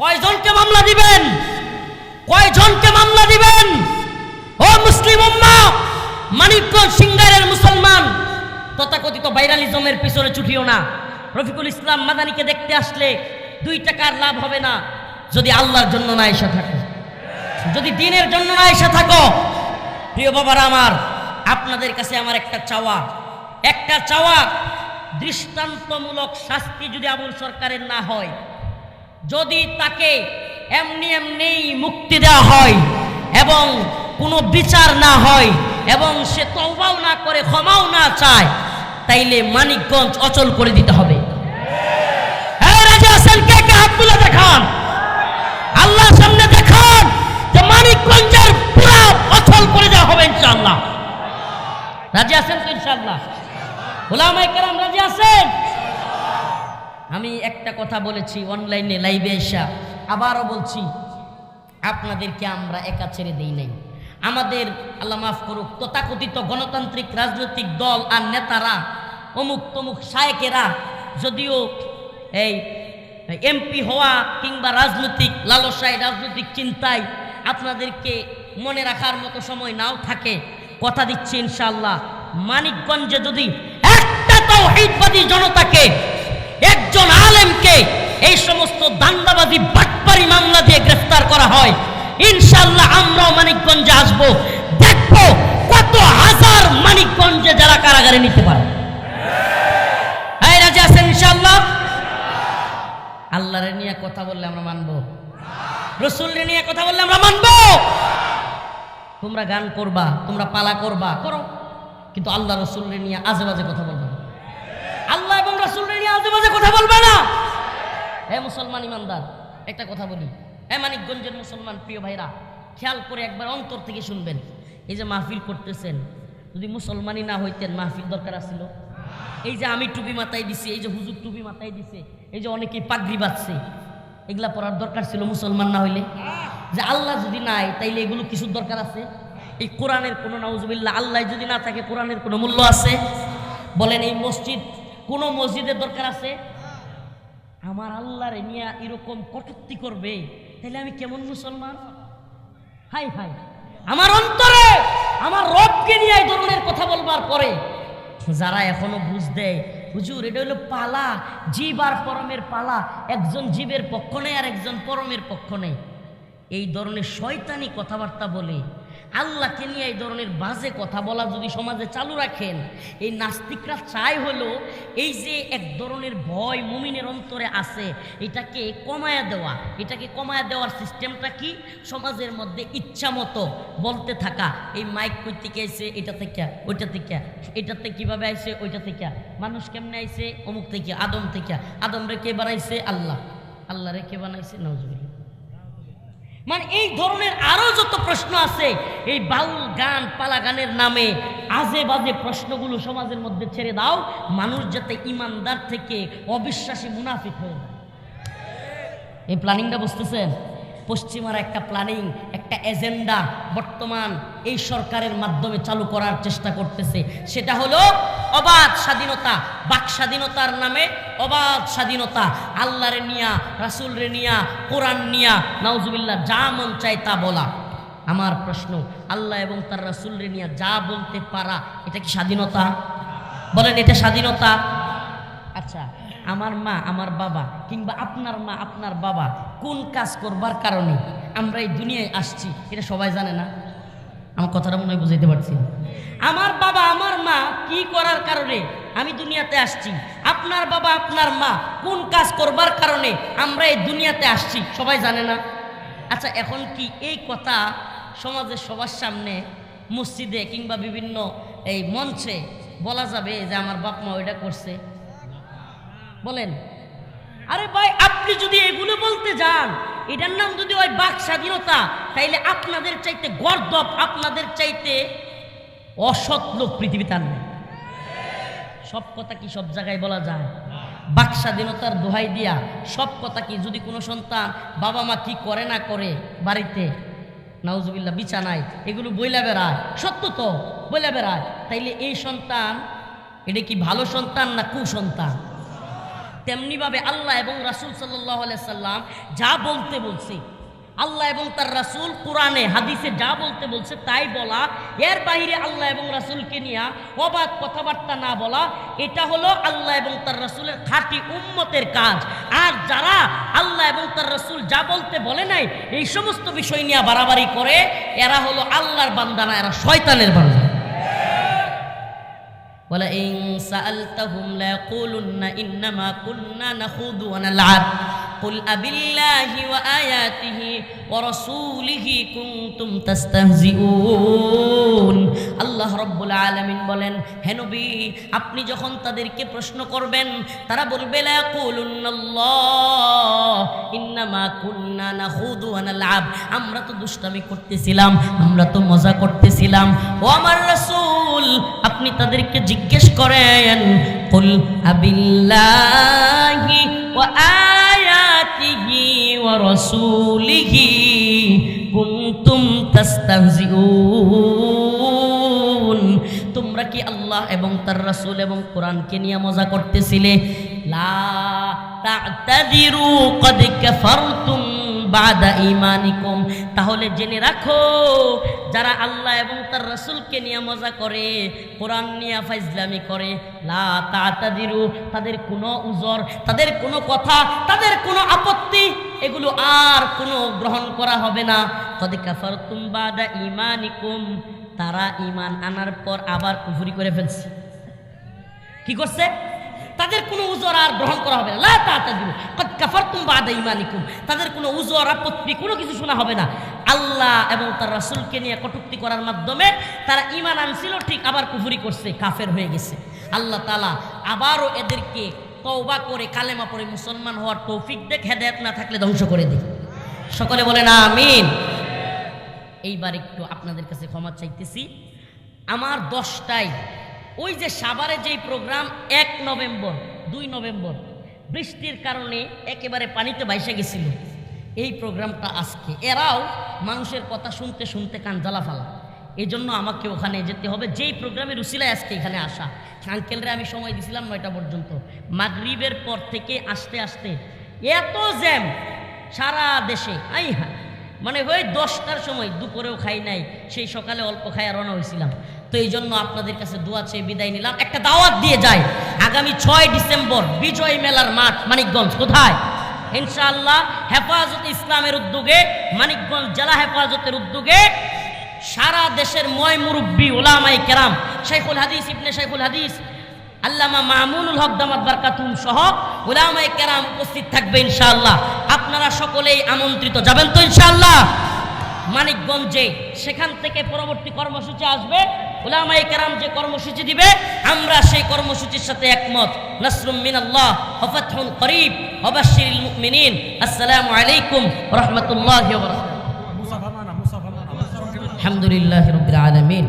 কয়জনকে মামলা দিবেন? কয়জনকে মামলা দিবেন? ও মুসলিম উম্মাহ, মানিকগঞ্জ সিংগাইরের মুসলমান তথাকথিত ভাইরালিজমের পিছনে ছুটিও না। রফিকুল ইসলাম মাদানিকে দেখতে আসলে 2 টাকার লাভ হবে না যদি আল্লাহর জন্য না এসে থাকো, যদি দ্বীনের জন্য না এসে থাকো। প্রিয় বাবারা আমার, আপনাদের কাছে আমার একটা চাওয়া, দৃষ্টান্তমূলক শাস্তি যদি আবুল সরকারের না হয়, যদি তাকে এমনি মুক্তি দেওয়া হয় এবং কোনো বিচার না হয় এবং সে তওবাও না করে ক্ষমাও না চায়, তাইলে মানিকগঞ্জ অচল করে দিতে হবে। হ্যাঁ, রাজি আছেন? কে কে হাত তুলে দেখান, আল্লাহর সামনে দেখান যে মানিকগঞ্জের পুরা অচল করে দেওয়া হবে ইনশাআল্লাহ। রাজি আছেন তো ইনশাআল্লাহ? উলামায়ে কেরাম রাজি আছেন? আমি একটা কথা বলেছি অনলাইনে লাইভে এসে, আবারও বলছি, আপনাদেরকে আমরা একা ছেড়ে দেই নাই। আমাদের আল্লাহ মাফ করুক তথাকথিত গণতান্ত্রিক রাজনৈতিক দল আর নেতারা, অমুক তমুক শায়েকেরা যদিও এই এমপি হওয়া কিংবা রাজনৈতিক লালসায়, রাজনৈতিক চিন্তায় আপনাদেরকে মনে রাখার মতো সময় নাও থাকে, কথা দিচ্ছি ইনশাআল্লাহ মানিকগঞ্জে যদি একটা তাওহীদবাদী জনতাকে, একজন আলেমকে এই সমস্ত দান্দাবাজি বাটপারি মামলা দিয়ে গ্রেফতার করা হয়, ইনশাআল্লাহ আমরাও মানিকগঞ্জে আসবো, দেখবো কত হাজার মানিকগঞ্জে যারা কারাগারে নিতে পারে। এই রাজি আছেন ইনশাআল্লাহ? আল্লাহরে নিয়ে কথা বললে আমরা মানবো, রাসূলরে নিয়ে কথা বললে আমরা মানবো। তোমরা গান করবা, তোমরা পালা করবা, করো, কিন্তু আল্লাহ রাসূলরে নিয়ে আজে বাজে কথা বলবে না। আল্লাহ এবং রাসূলরে নিয়ে আজে বাজে কথা বলবে না। হে মুসলমান ইমানদার, একটা কথা বলি, হে মানিকগঞ্জের মুসলমান প্রিয় ভাইরা, খেয়াল করে একবার অন্তর থেকে শুনবেন। এই যে মাহফিল করতেছেন, যদি মুসলমানই না হইতেন মাহফিল দরকার ছিল? এই যে আমি টুপি মাথায় দিছি, এই যে হুজুর টুপি মাথায় দিছে, এই যে অনেকেই পাগড়ি বাঁধছে, এগুলা পরার দরকার ছিল মুসলমান না হইলে? যে আল্লাহ যদি নাই তাইলে এগুলো কিছুর দরকার আছে? এই কোরআনের কোনো, নাউজুবিল্লাহ, আল্লাহ যদি না থাকে কোরআনের কোনো মূল্য আছে? বলেন এই মসজিদ, কোনো মসজিদের দরকার আছে? আমার আল্লাহরে নিয়ে এরকম কটূক্তি করবে, তাহলে আমি কেমন মুসলমান? হাই হাই, আমার অন্তরে আমার রবকে নিয়ে এই ধরনের কথা বলবার পরে যারা এখনো বুঝ দেয়, হুজুর এটা হলো পালা, জীব আর পরমের পালা, একজন জীবের পক্ষ নেই আর একজন পরমের পক্ষ নেই, এই ধরনের শয়তানি কথাবার্তা বলে আল্লাহকে নিয়ে এই ধরনের বাজে কথা বলা যদি সমাজে চালু রাখেন, এই নাস্তিকরা চায় হলো এই যে এক ধরনের ভয় মুমিনের অন্তরে আছে, এটাকে কমায়া দেওয়ার সিস্টেমটা কি? সমাজের মধ্যে ইচ্ছা মতো বলতে থাকা, এই মাইক কই থেকে আইছে, এটা থেকে, ওইটা থেকে, এটাতে কিভাবে আইছে, ওইটা থেকে, মানুষ কেমনে আইছে, অমুক থেকে, আদম থেকে, আদম রে কে বানাইছে? আল্লাহ, আল্লাহ রে কে বানাইছে? নাউজুবিল্লাহ। মানে এই ধরনের আরো যত প্রশ্ন আছে, এই বাউল গান, পালা গানের নামে আজে বাজে প্রশ্নগুলো সমাজের মধ্যে ছেড়ে দাও, মানুষ যাতে ইমানদার থেকে অবিশ্বাসী মুনাফিক হয়ে যায়। এই প্ল্যানিংটা বুঝতেছেন? পশ্চিমার একটা প্ল্যানিং, একটা এজেন্ডা বর্তমান এই সরকারের মাধ্যমে চালু করার চেষ্টা করতেছে। সেটা হলো অবাধ স্বাধীনতা, বাক স্বাধীনতার নামে অবাধ স্বাধীনতা, আল্লাহরে নিয়া, রাসূলরে নিয়া, কোরআন নিয়া, নাউজুবিল্লাহ, যা মন চায় তা বলা। আমার প্রশ্ন, আল্লাহ এবং তার রাসূলরে নিয়া যা বলতে পারা, এটা কি স্বাধীনতা? বলেন, এটা স্বাধীনতা? আচ্ছা, আমার মা, আমার বাবা, কিংবা আপনার মা, আপনার বাবা কোন কাজ করবার কারণে আমরা এই দুনিয়ায় আসছি, এটা সবাই জানে না? আমার কথাটা মনে হয় বুঝাইতে পারছি। আমার বাবা, আমার মা কি করার কারণে আমি দুনিয়াতে আসছি, আপনার বাবা, আপনার মা কোন কাজ করবার কারণে আমরা এই দুনিয়াতে আসছি, সবাই জানে না? আচ্ছা, এখন কি এই কথা সমাজের সবার সামনে, মসজিদে কিংবা বিভিন্ন এই মঞ্চে বলা যাবে যে আমার বাপ মা ওইটা করছে? বলেন। আরে ভাই, আপনি যদি এগুলো বলতে যান, এটার নাম যদি ওই বাক স্বাধীনতা, তাইলে আপনাদের চাইতে গর্দভ, আপনাদের চাইতে অসৎ লোক পৃথিবীতে আর নেই। সব কথা কি সব জায়গায় বলা যায়? বাক স্বাধীনতার দোহাই দিয়া সব কথা কি, যদি কোনো সন্তান বাবা মা কি করে না করে বাড়িতে, নাউজুবিল্লাহ, বিছানায়, এগুলো বইলা বেড়ায়, সত্য তো বইলা বেড়ায়, তাইলে এই সন্তান এটা কি ভালো সন্তান না কুসন্তান? তেমনিভাবে আল্লাহ এবং রাসূল সাল্লাল্লাহু আলাইহি সাল্লাম যা বলতে বলছে, আল্লাহ এবং তার রাসূল কোরআনে হাদিসে যা বলতে বলছে তাই বলা, এর বাইরে আল্লাহ এবং রাসূলকে নিয়ে অবাধ কথাবার্তা না বলা, এটা হলো আল্লাহ এবং তার রাসূলের খাঁটি উম্মতের কাজ। আর যারা আল্লাহ এবং তার রাসূল যা বলতে বলে নাই এই সমস্ত বিষয় নিয়ে বাড়াবাড়ি করে, এরা হলো আল্লাহর বান্দা না, এরা শয়তানের বান্দা। وَلَئِن سَأَلْتَهُمْ لَيَقُولُنَّ إِنَّمَا كُنَّا نَخُوضُ وَنَلْعَبُ قُلْ أَبِاللَّهِ وَآيَاتِهِ وَرَسُولِهِ كُنتُمْ تَسْتَهْزِئُونَ। আল্লাহ রব্বুল আলামিন বলেন, হে নবী, আপনি যখন তাদেরকে প্রশ্ন করবেন তারা বলবে লায়াকুলুন্নাল্লাহ ইন্নামা কুন্না নাখুদু ওয়া নালআব, আমরা তো দুষ্টামি করতেছিলাম, আমরা তো মজা করতেছিলাম। ও আমার রাসূল, আপনি তাদেরকে জিজ্ঞেস করেন, কুল আবিল্লাহি ওয়া আয়াতিহি ওয়া রাসূলিহি কুনতুম তাস্তাহজিউন, তোমরা কি আল্লাহ এবং তার রাসূল এবং কোরআনকে নিয়ে মজা করতেছিলে? লা তা'তাদিরু ক্বাদ কাফারতুম বাদা ঈমানিকুম, তাহলে জেনে রাখো যারা আল্লাহ এবং তার রাসূলকে নিয়ে মজা করে, কোরআন নিয়ে ফাইজলামি করে, লা তা'তাদিরু, তাদের কোনো উযর, তাদের কোনো কথা, তাদের কোনো আপত্তি এগুলো আর কোনো গ্রহণ করা হবে না। ক্বাদ কাফারতুম বাদা ঈমানিকুম, তারা ঈমান আনার পর আবার কুফরি করে ফেলছে। কি করছে? তাদের কোনো উযর আর গ্রহণ করা হবে না। লা তা'তাদিরু ক্বাদ কাফারতুম বাদা ঈমানিকুম, তাদের কোনো উযর আপত্তি কোনো কিছু শোনা হবে না। আল্লাহ এবং তার রাসূলকে নিয়ে কটূক্তি করার মাধ্যমে তারা ঈমান আনছিল ঠিক, আবার কুফরি করছে, কাফের হয়ে গেছে। আল্লাহ তাআলা আবারও এদেরকে তওবা করে কালেমা পড়ে মুসলমান হওয়ার তৌফিক দেখ, হেদায়েত না থাকলে ধ্বংস করে দিক। সকলে বলেন আমিন। এইবার একটু আপনাদের কাছে ক্ষমা চাইতেছি, আমার 10টায় ওই যে সাভারে যেই প্রোগ্রাম 1 নভেম্বর 2 নভেম্বর বৃষ্টির কারণে একেবারে পানিতে ভাইসে গেছিল, এই প্রোগ্রামটা আজকে এরাও মানুষের কথা শুনতে শুনতে কান জ্বালা ফালা, এই জন্য আমাকে ওখানে যেতে হবে। যেই প্রোগ্রামের উসিলায় আজকে এখানে আসা, আঙ্কেলরে আমি সময় দিয়েছিলাম 9টা পর্যন্ত, মাগরিবের পর থেকে আসতে আসতে এত জ্যাম সারা দেশে, আই হ্যাঁ মানে ওই 10টার সময় দুপুরেও খাই নাই, সেই সকালে অল্প খাই রওনা হয়েছিলাম। তো এই জন্য আপনাদের কাছে দোয়া চেয়ে বিদায় নিলাম। একটা দাওয়াত দিয়ে যায়, আগামী 6 ডিসেম্বর বিজয় মেলার মাঠ মানিকগঞ্জ, কোথায়? ইনশাআল্লাহ হেফাজত ইসলামের উদ্যোগে, মানিকগঞ্জ জেলা হেফাজতের উদ্যোগে সারা দেশের ময় মুরব্বী উলামায়ে কেরাম, শাইখুল হাদিস ইবনে শাইখুল হাদিস আল্লামা মামুনুল হক দামাত বারকাতুহুম সহ উলামায়ে কেরাম উপস্থিত থাকবে ইনশাআল্লাহ। আপনারা সকলেই আমন্ত্রিত, যাবেন তো ইনশাআল্লাহ মানিকগঞ্জে। সেখান থেকে পরবর্তী কর্মসূচি আসবে, উলামায়ে কেরাম যে কর্মসূচি দিবে আমরা সেই কর্মসূচির সাথে একমত। নাসরুম মিনাল্লাহ ওয়া ফাতহুন করিব ওয়া বাশশিরিল মুমিনিন। আসসালামু আলাইকুম ওয়া রাহমাতুল্লাহি ওয়া বারাকাতুহু। আলহামদুলিল্লাহি রাব্বিল আলামিন।